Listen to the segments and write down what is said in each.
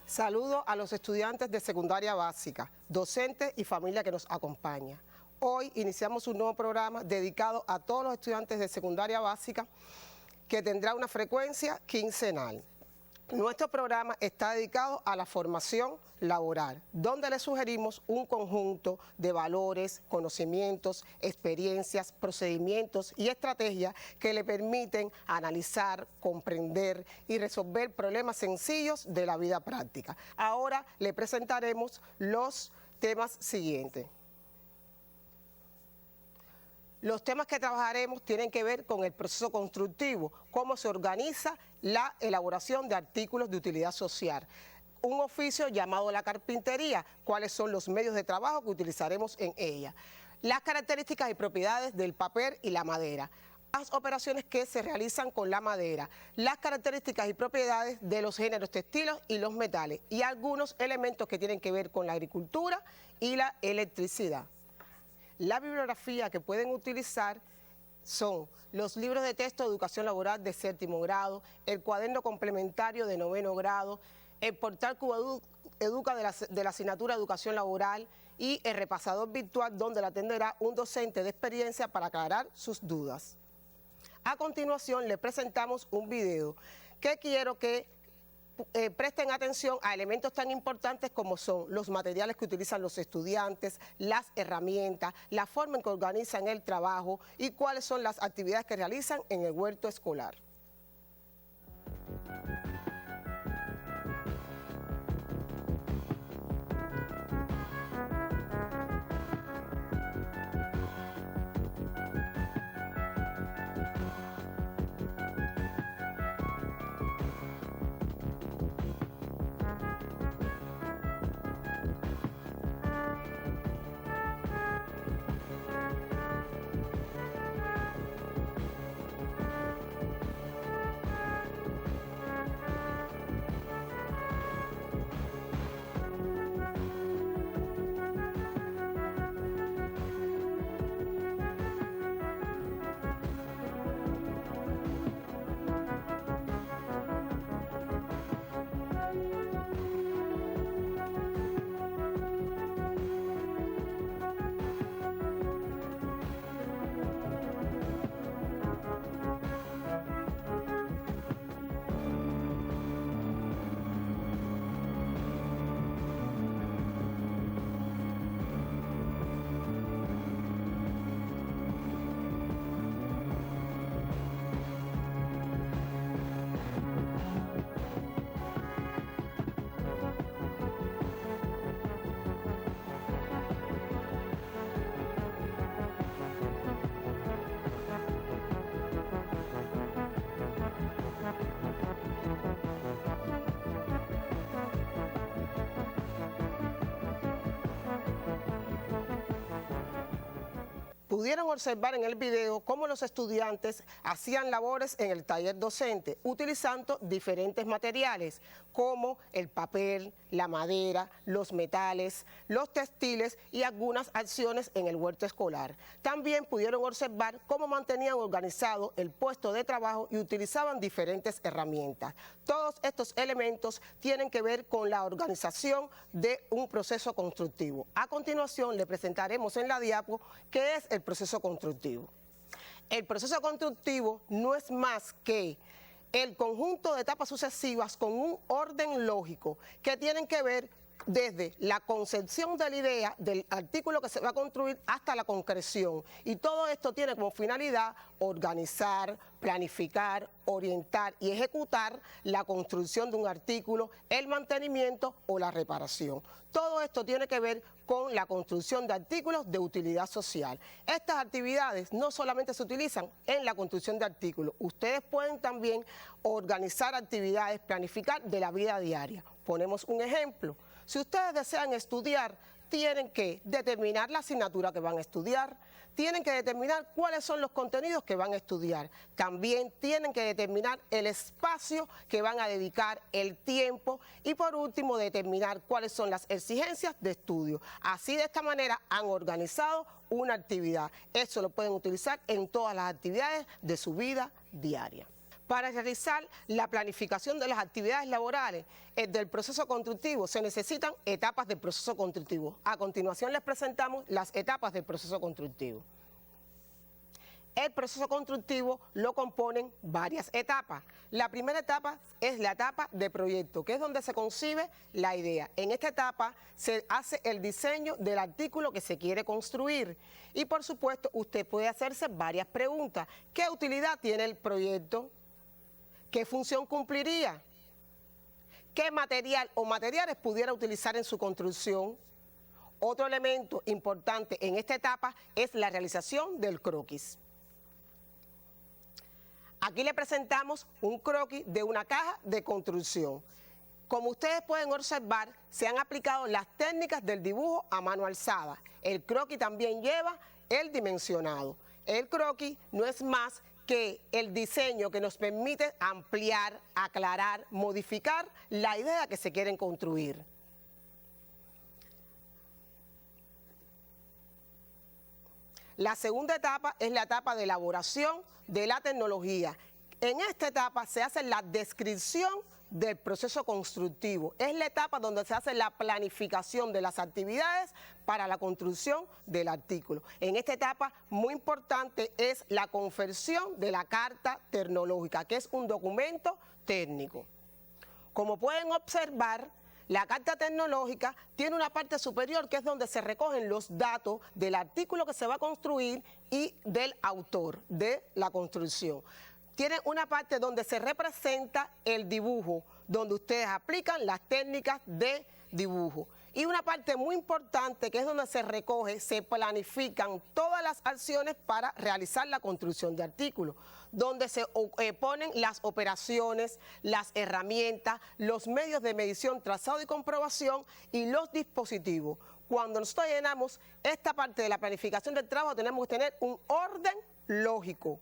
Saludo a los estudiantes de secundaria básica, docentes y familia que nos acompaña. Hoy iniciamos un nuevo programa dedicado a todos los estudiantes de secundaria básica que tendrá una frecuencia quincenal. Nuestro programa está dedicado a la formación laboral, donde les sugerimos un conjunto de valores, conocimientos, experiencias, procedimientos y estrategias que le permiten analizar, comprender y resolver problemas sencillos de la vida práctica. Ahora le presentaremos los temas siguientes. Los temas que trabajaremos tienen que ver con el proceso constructivo, cómo se organiza la elaboración de artículos de utilidad social. Un oficio llamado la carpintería, cuáles son los medios de trabajo que utilizaremos en ella. Las características y propiedades del papel y la madera. Las operaciones que se realizan con la madera, las características y propiedades de los géneros textiles y los metales y algunos elementos que tienen que ver con la agricultura y la electricidad. La bibliografía que pueden utilizar son los libros de texto de educación laboral de séptimo grado, el cuaderno complementario de noveno grado, el portal Cuba Educa de la asignatura de educación laboral y el repasador virtual donde la atenderá un docente de experiencia para aclarar sus dudas. A continuación le presentamos un video que quiero que presten atención a elementos tan importantes como son los materiales que utilizan los estudiantes, las herramientas, la forma en que organizan el trabajo y cuáles son las actividades que realizan en el huerto escolar. Pudieron observar en el video cómo los estudiantes hacían labores en el taller docente, utilizando diferentes materiales como el papel, la madera, los metales, los textiles y algunas acciones en el huerto escolar. También pudieron observar cómo mantenían organizado el puesto de trabajo y utilizaban diferentes herramientas. Todos estos elementos tienen que ver con la organización de un proceso constructivo. A continuación le presentaremos en la diapo qué es el proceso constructivo. El proceso constructivo no es más que el conjunto de etapas sucesivas con un orden lógico que tienen que ver desde la concepción de la idea del artículo que se va a construir hasta la concreción. Y todo esto tiene como finalidad organizar, planificar, orientar y ejecutar la construcción de un artículo, el mantenimiento o la reparación. Todo esto tiene que ver con la construcción de artículos de utilidad social. Estas actividades no solamente se utilizan en la construcción de artículos, ustedes pueden también organizar actividades, planificar de la vida diaria. Ponemos un ejemplo. Si ustedes desean estudiar, tienen que determinar la asignatura que van a estudiar, tienen que determinar cuáles son los contenidos que van a estudiar, también tienen que determinar el espacio que van a dedicar, el tiempo y por último determinar cuáles son las exigencias de estudio. Así de esta manera han organizado una actividad. Eso lo pueden utilizar en todas las actividades de su vida diaria. Para realizar la planificación de las actividades laborales del proceso constructivo se necesitan etapas del proceso constructivo. A continuación les presentamos las etapas del proceso constructivo. El proceso constructivo lo componen varias etapas. La primera etapa es la etapa de proyecto, que es donde se concibe la idea. En esta etapa se hace el diseño del artículo que se quiere construir. Y por supuesto, usted puede hacerse varias preguntas. ¿Qué utilidad tiene el proyecto? ¿Qué función cumpliría? ¿Qué material o materiales pudiera utilizar en su construcción? Otro elemento importante en esta etapa es la realización del croquis. Aquí le presentamos un croquis de una caja de construcción. Como ustedes pueden observar, se han aplicado las técnicas del dibujo a mano alzada. El croquis también lleva el dimensionado. El croquis no es más que el diseño que nos permite ampliar, aclarar, modificar la idea que se quieren construir. La segunda etapa es la etapa de elaboración de la tecnología. En esta etapa se hace la descripción del proceso constructivo. Es la etapa donde se hace la planificación de las actividades para la construcción del artículo. En esta etapa, muy importante, es la confección de la carta tecnológica, que es un documento técnico. Como pueden observar, la carta tecnológica tiene una parte superior que es donde se recogen los datos del artículo que se va a construir y del autor de la construcción. Tiene una parte donde se representa el dibujo, donde ustedes aplican las técnicas de dibujo. Y una parte muy importante que es donde se recoge, se planifican todas las acciones para realizar la construcción de artículos, donde se ponen las operaciones, las herramientas, los medios de medición, trazado y comprobación y los dispositivos. Cuando nosotros llenamos esta parte de la planificación del trabajo, tenemos que tener un orden lógico.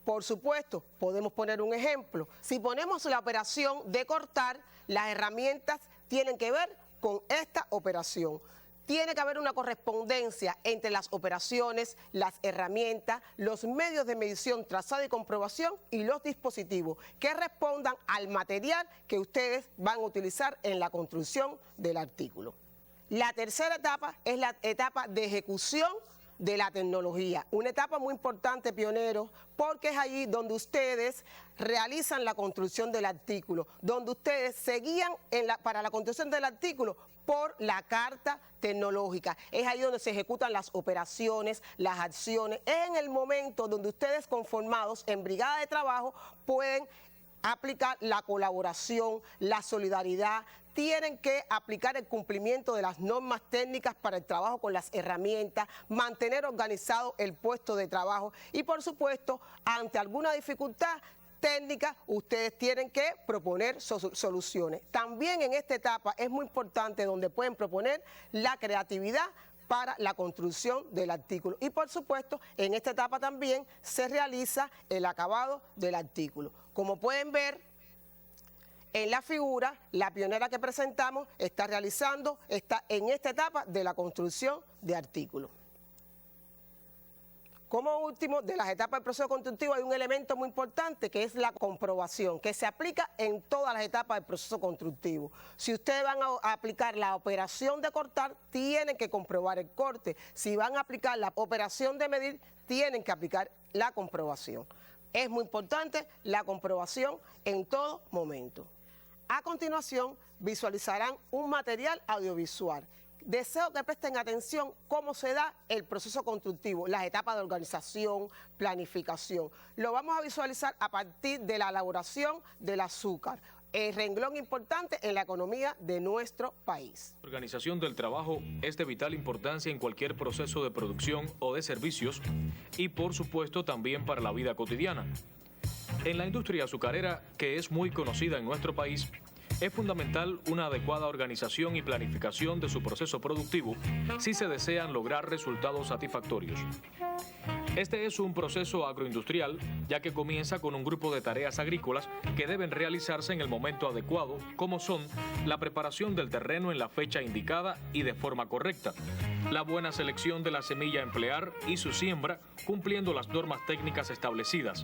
Por supuesto, podemos poner un ejemplo. Si ponemos la operación de cortar, las herramientas tienen que ver con esta operación. Tiene que haber una correspondencia entre las operaciones, las herramientas, los medios de medición, trazado y comprobación y los dispositivos que respondan al material que ustedes van a utilizar en la construcción del artículo. La tercera etapa es la etapa de ejecución de la tecnología. Una etapa muy importante, pioneros, porque es allí donde ustedes realizan la construcción del artículo, donde ustedes se guían para la construcción del artículo por la carta tecnológica. Es ahí donde se ejecutan las operaciones, las acciones. Es en el momento donde ustedes, conformados en brigada de trabajo, pueden aplicar la colaboración, la solidaridad, tienen que aplicar el cumplimiento de las normas técnicas para el trabajo con las herramientas, mantener organizado el puesto de trabajo y, por supuesto, ante alguna dificultad técnica, ustedes tienen que proponer soluciones. También en esta etapa es muy importante donde pueden proponer la creatividad para la construcción del artículo. Y por supuesto, en esta etapa también se realiza el acabado del artículo. Como pueden ver en la figura, la pionera que presentamos está en esta etapa de la construcción de artículos. Como último, de las etapas del proceso constructivo hay un elemento muy importante que es la comprobación, que se aplica en todas las etapas del proceso constructivo. Si ustedes van a aplicar la operación de cortar, tienen que comprobar el corte. Si van a aplicar la operación de medir, tienen que aplicar la comprobación. Es muy importante la comprobación en todo momento. A continuación, visualizarán un material audiovisual. Deseo que presten atención cómo se da el proceso constructivo, las etapas de organización, planificación. Lo vamos a visualizar a partir de la elaboración del azúcar, el renglón importante en la economía de nuestro país. La organización del trabajo es de vital importancia en cualquier proceso de producción o de servicios y, por supuesto, también para la vida cotidiana. En la industria azucarera, que es muy conocida en nuestro país, es fundamental una adecuada organización y planificación de su proceso productivo si se desean lograr resultados satisfactorios. Este es un proceso agroindustrial, ya que comienza con un grupo de tareas agrícolas que deben realizarse en el momento adecuado, como son la preparación del terreno en la fecha indicada y de forma correcta, la buena selección de la semilla a emplear y su siembra cumpliendo las normas técnicas establecidas.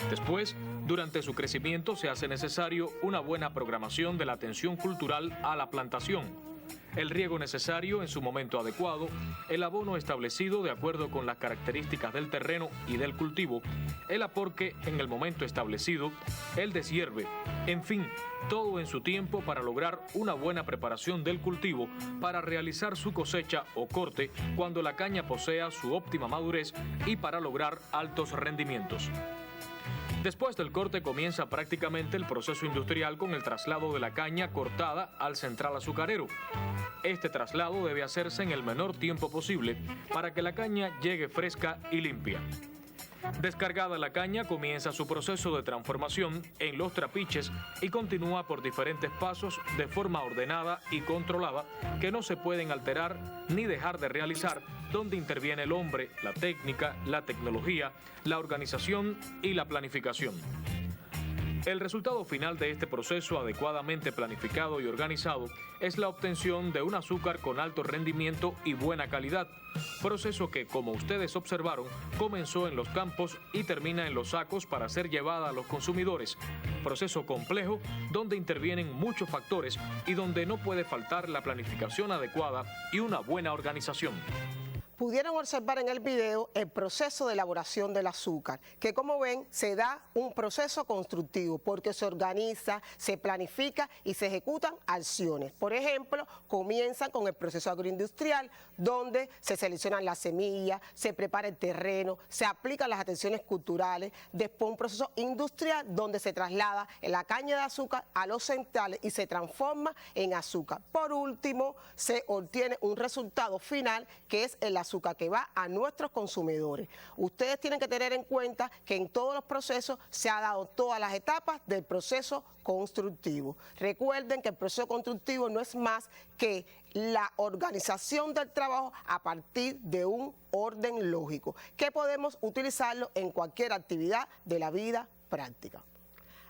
Después, Durante su crecimiento se hace necesario una buena programación de la atención cultural a la plantación, el riego necesario en su momento adecuado, el abono establecido de acuerdo con las características del terreno y del cultivo, el aporque en el momento establecido, el deshierve, en fin, todo en su tiempo para lograr una buena preparación del cultivo para realizar su cosecha o corte cuando la caña posea su óptima madurez y para lograr altos rendimientos. Después del corte comienza prácticamente el proceso industrial con el traslado de la caña cortada al central azucarero. Este traslado debe hacerse en el menor tiempo posible para que la caña llegue fresca y limpia. Descargada la caña, comienza su proceso de transformación en los trapiches y continúa por diferentes pasos de forma ordenada y controlada que no se pueden alterar ni dejar de realizar, donde interviene el hombre, la técnica, la tecnología, la organización y la planificación. El resultado final de este proceso adecuadamente planificado y organizado es la obtención de un azúcar con alto rendimiento y buena calidad, proceso que, como ustedes observaron, comenzó en los campos y termina en los sacos para ser llevada a los consumidores. Proceso complejo donde intervienen muchos factores y donde no puede faltar la planificación adecuada y una buena organización. Pudieron observar en el video el proceso de elaboración del azúcar, que como ven se da un proceso constructivo porque se organiza, se planifica y se ejecutan acciones. Por ejemplo, comienzan con el proceso agroindustrial donde se seleccionan las semillas, se prepara el terreno, se aplican las atenciones culturales, después un proceso industrial donde se traslada la caña de azúcar a los centrales y se transforma en azúcar. Por último, se obtiene un resultado final que es el azúcar que va a nuestros consumidores. Ustedes tienen que tener en cuenta que en todos los procesos se ha dado todas las etapas del proceso constructivo. Recuerden que el proceso constructivo no es más que la organización del trabajo a partir de un orden lógico, que podemos utilizarlo en cualquier actividad de la vida práctica.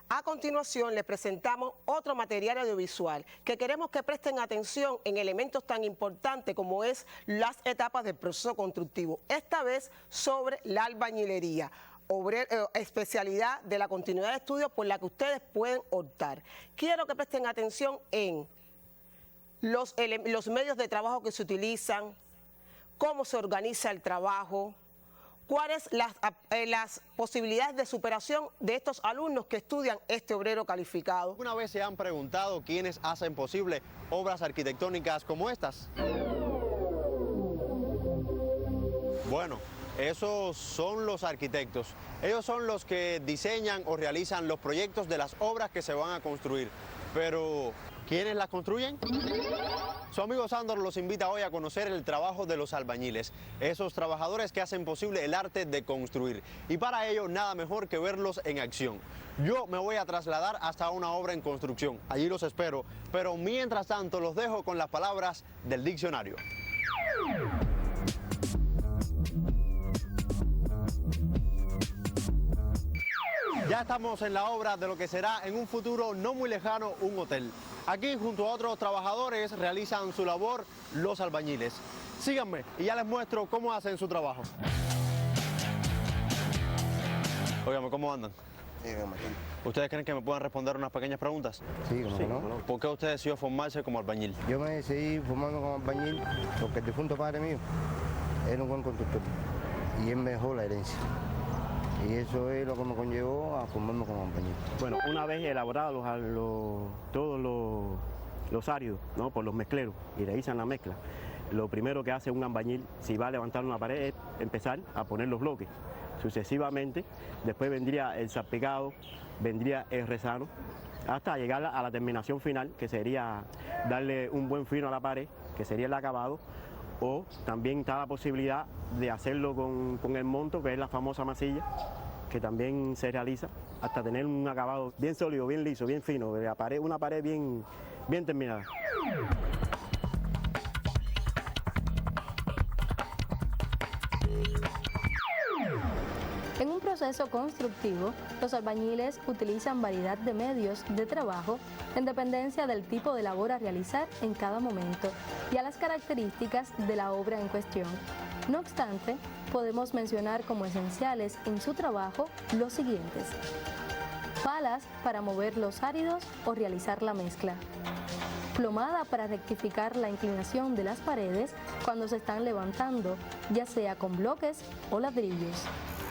A continuación les presentamos otro material audiovisual que queremos que presten atención en elementos tan importantes como es las etapas del proceso constructivo, esta vez sobre la albañilería, especialidad de la continuidad de estudios por la que ustedes pueden optar. Quiero que presten atención en los medios de trabajo que se utilizan, cómo se organiza el trabajo, cuáles las posibilidades de superación de estos alumnos que estudian este obrero calificado. ¿Alguna vez se han preguntado quiénes hacen posible obras arquitectónicas como estas? Bueno, esos son los arquitectos. Ellos son los que diseñan o realizan los proyectos de las obras que se van a construir. Pero, ¿quiénes las construyen? Su amigo Sandor los invita hoy a conocer el trabajo de los albañiles, esos trabajadores que hacen posible el arte de construir. Y para ello, nada mejor que verlos en acción. Yo me voy a trasladar hasta una obra en construcción. Allí los espero, pero mientras tanto los dejo con las palabras del diccionario. Ya estamos en la obra de lo que será en un futuro no muy lejano un hotel. Aquí junto a otros trabajadores realizan su labor los albañiles. Síganme y ya les muestro cómo hacen su trabajo. Óigame, ¿cómo andan? ¿Ustedes creen que me puedan responder unas pequeñas preguntas? Sí, ¿cómo no? ¿Por qué usted decidió formarse como albañil? Yo me decidí formando como albañil porque el difunto padre mío era un buen constructor y él me dejó la herencia. Y eso es lo que me conllevó a formarme como albañil. Bueno, una vez elaborados todos los áridos, ¿no?, por los mezcleros y realizan la mezcla, lo primero que hace un albañil si va a levantar una pared es empezar a poner los bloques. Sucesivamente, después vendría el salpicado, vendría el resano, hasta llegar a la terminación final, que sería darle un buen fino a la pared, que sería el acabado, o también está la posibilidad de hacerlo con el monto, que es la famosa masilla, que también se realiza, hasta tener un acabado bien sólido, bien liso, bien fino, una pared bien terminada. En un proceso constructivo, los albañiles utilizan variedad de medios de trabajo en dependencia del tipo de labor a realizar en cada momento y a las características de la obra en cuestión. No obstante, podemos mencionar como esenciales en su trabajo los siguientes. palas para mover los áridos o realizar la mezcla, plomada para rectificar la inclinación de las paredes cuando se están levantando, ya sea con bloques o ladrillos,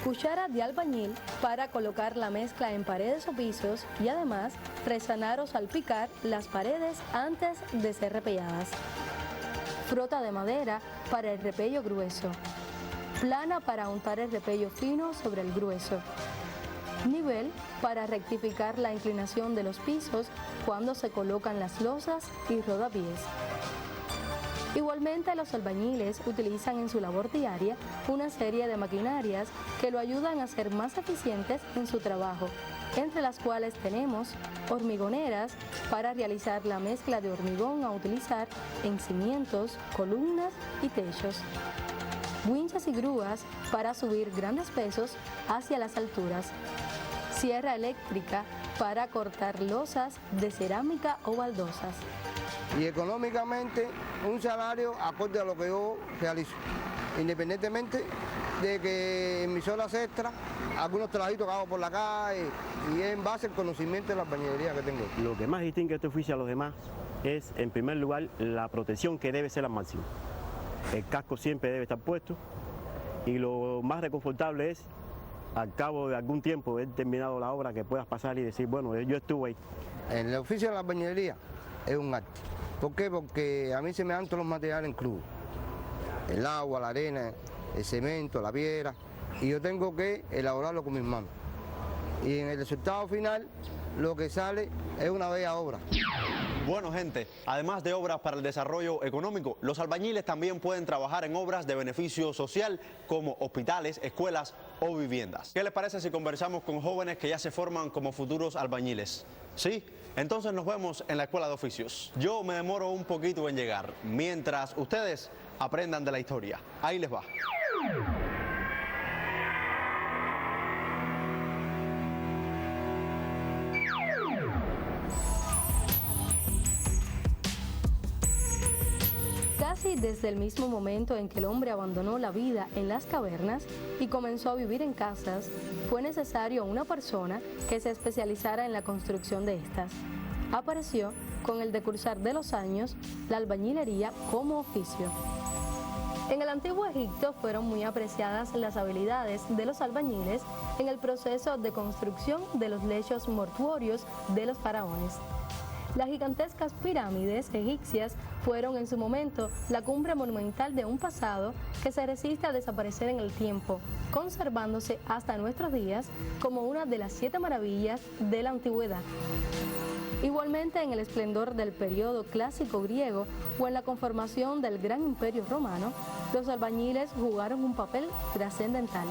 cuchara de albañil para colocar la mezcla en paredes o pisos y además resanar o salpicar las paredes antes de ser repelladas, frota de madera para el repello grueso, plana para untar el repello fino sobre el grueso, nivel para rectificar la inclinación de los pisos cuando se colocan las losas y rodapiés. Igualmente, los albañiles utilizan en su labor diaria una serie de maquinarias que lo ayudan a ser más eficientes en su trabajo, entre las cuales tenemos hormigoneras para realizar la mezcla de hormigón a utilizar en cimientos, columnas y techos, winchas y grúas para subir grandes pesos hacia las alturas, sierra eléctrica para cortar losas de cerámica o baldosas. Y económicamente un salario acorde a lo que yo realizo, independientemente de que en mis horas extras, algunos trabajitos que hago por la calle y es en base al conocimiento de la albañilería que tengo. Lo que más distingue este oficio a los demás es, en primer lugar, la protección que debe ser al máximo. El casco siempre debe estar puesto y lo más reconfortable es, al cabo de algún tiempo, haber terminado la obra, que puedas pasar y decir, bueno, yo estuve ahí. En el oficio de la albañilería es un arte. ¿Por qué? Porque a mí se me dan todos los materiales en crudo. El agua, la arena, el cemento, la piedra, y yo tengo que elaborarlo con mis manos. Y en el resultado final, lo que sale es una bella obra. Bueno, gente, además de obras para el desarrollo económico, los albañiles también pueden trabajar en obras de beneficio social como hospitales, escuelas o viviendas. ¿Qué les parece si conversamos con jóvenes que ya se forman como futuros albañiles? ¿Sí? Entonces nos vemos en la Escuela de Oficios. Yo me demoro un poquito en llegar, mientras ustedes aprendan de la historia. Ahí les va. Casi desde el mismo momento en que el hombre abandonó la vida en las cavernas y comenzó a vivir en casas, fue necesario una persona que se especializara en la construcción de estas. Apareció, con el decursar de los años, la albañilería como oficio. En el antiguo Egipto fueron muy apreciadas las habilidades de los albañiles en el proceso de construcción de los lechos mortuorios de los faraones. Las gigantescas pirámides egipcias fueron en su momento la cumbre monumental de un pasado que se resiste a desaparecer en el tiempo, conservándose hasta nuestros días como una de las 7 maravillas de la antigüedad. Igualmente, en el esplendor del periodo clásico griego o en la conformación del gran imperio romano, los albañiles jugaron un papel trascendental.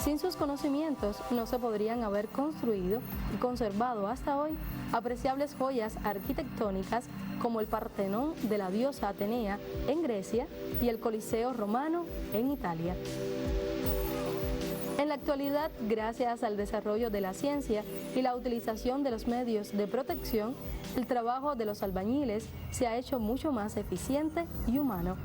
Sin sus conocimientos no se podrían haber construido y conservado hasta hoy apreciables joyas arquitectónicas como el Partenón de la diosa Atenea en Grecia y el Coliseo romano en Italia. En la actualidad, gracias al desarrollo de la ciencia y la utilización de los medios de protección, el trabajo de los albañiles se ha hecho mucho más eficiente y humano.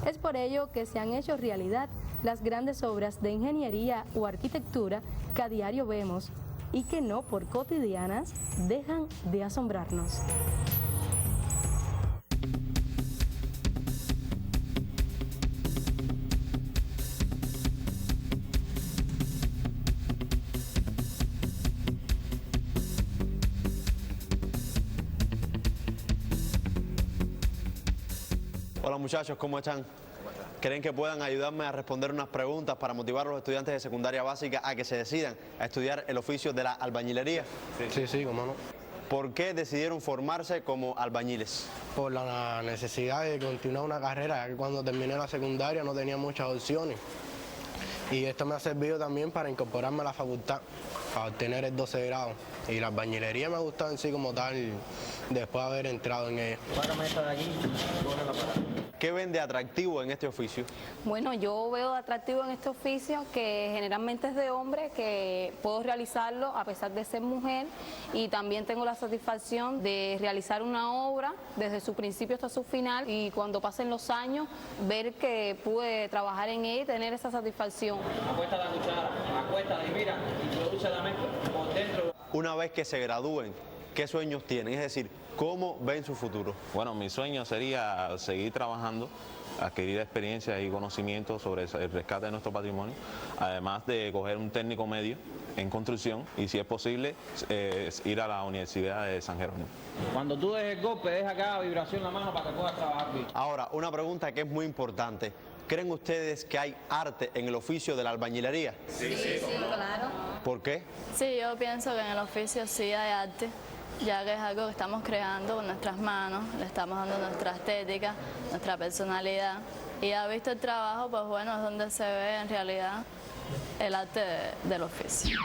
Es por ello que se han hecho realidad las grandes obras de ingeniería o arquitectura que a diario vemos y que no por cotidianas dejan de asombrarnos. Hola muchachos, ¿cómo están? ¿Creen que puedan ayudarme a responder unas preguntas para motivar a los estudiantes de secundaria básica a que se decidan a estudiar el oficio de la albañilería? Sí, cómo no. ¿Por qué decidieron formarse como albañiles? Por la necesidad de continuar una carrera, ya que cuando terminé la secundaria no tenía muchas opciones. Y esto me ha servido también para incorporarme a la facultad, para obtener el 12 grado. Y la albañilería me ha gustado en sí como tal, después de haber entrado en ella. ¿Qué ven de atractivo en este oficio? Bueno, yo veo atractivo en este oficio que generalmente es de hombre, que puedo realizarlo a pesar de ser mujer, y también tengo la satisfacción de realizar una obra desde su principio hasta su final, y cuando pasen los años ver que pude trabajar en ella y tener esa satisfacción. Acuesta la cuchara, acuéstala y mira, introduce la mezcla por dentro. una vez que se gradúen, ¿qué sueños tienen? Es decir, ¿cómo ven su futuro? Bueno, mi sueño sería seguir trabajando, adquirir experiencia y conocimiento sobre el rescate de nuestro patrimonio, además de coger un técnico medio en construcción y, si es posible, ir a la Universidad de San Jerónimo. Cuando tú des el golpe, deja cada vibración en la mano para que puedas trabajar bien. Ahora, una pregunta que es muy importante. ¿Creen ustedes que hay arte en el oficio de la albañilería? Sí, claro. ¿Por qué? Sí, yo pienso que en el oficio sí hay arte, ya que es algo que estamos creando con nuestras manos, le estamos dando nuestra estética, nuestra personalidad. Y ya visto el trabajo, pues bueno, es donde se ve en realidad el arte del oficio.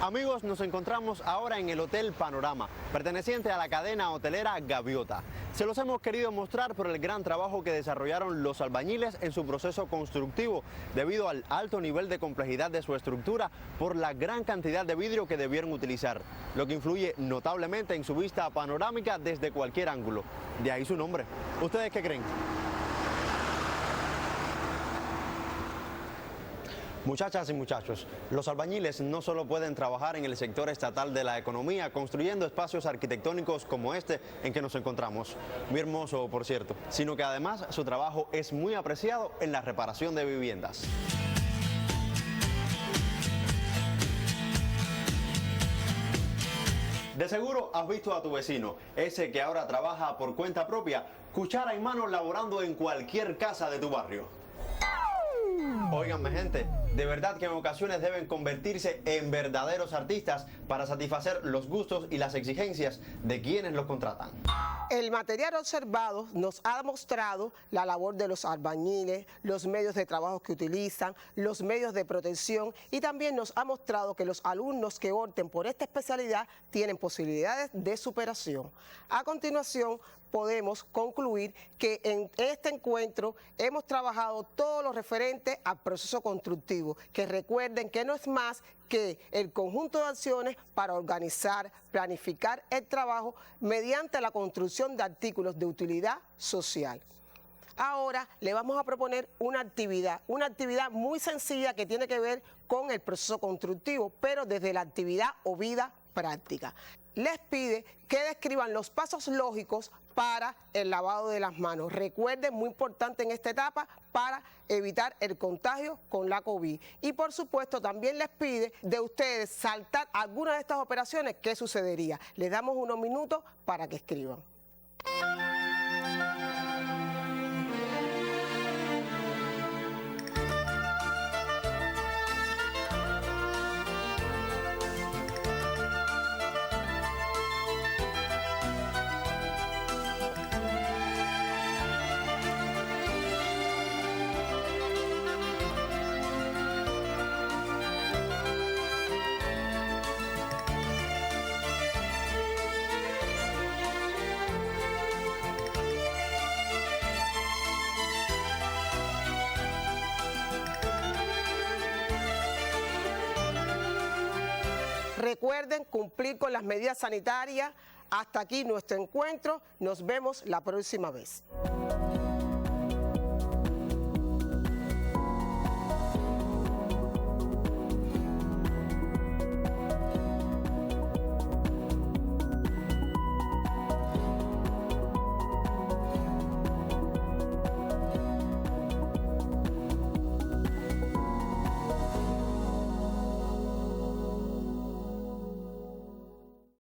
Amigos, nos encontramos ahora en el Hotel Panorama, perteneciente a la cadena hotelera Gaviota. Se los hemos querido mostrar por el gran trabajo que desarrollaron los albañiles en su proceso constructivo, debido al alto nivel de complejidad de su estructura por la gran cantidad de vidrio que debieron utilizar, lo que influye notablemente en su vista panorámica desde cualquier ángulo. De ahí su nombre. ¿Ustedes qué creen? Muchachas y muchachos, los albañiles no solo pueden trabajar en el sector estatal de la economía construyendo espacios arquitectónicos como este en que nos encontramos, muy hermoso por cierto, sino que además su trabajo es muy apreciado en la reparación de viviendas. De seguro has visto a tu vecino, ese que ahora trabaja por cuenta propia, cuchara en mano laborando en cualquier casa de tu barrio. Óiganme, gente, de verdad que en ocasiones deben convertirse en verdaderos artistas para satisfacer los gustos y las exigencias de quienes los contratan. El material observado nos ha mostrado la labor de los albañiles, los medios de trabajo que utilizan, los medios de protección, y también nos ha mostrado que los alumnos que opten por esta especialidad tienen posibilidades de superación. A continuación, podemos concluir que en este encuentro hemos trabajado todo lo referente al proceso constructivo, que recuerden que no es más que el conjunto de acciones para organizar, planificar el trabajo mediante la construcción de artículos de utilidad social. Ahora le vamos a proponer una actividad muy sencilla que tiene que ver con el proceso constructivo, pero desde la actividad o vida práctica. Les pide que describan los pasos lógicos para el lavado de las manos. Recuerden, muy importante en esta etapa para evitar el contagio con la COVID. Y por supuesto también les pide de ustedes saltar alguna de estas operaciones. ¿Qué sucedería? Les damos unos minutos para que escriban. Recuerden cumplir con las medidas sanitarias. Hasta aquí nuestro encuentro. Nos vemos la próxima vez.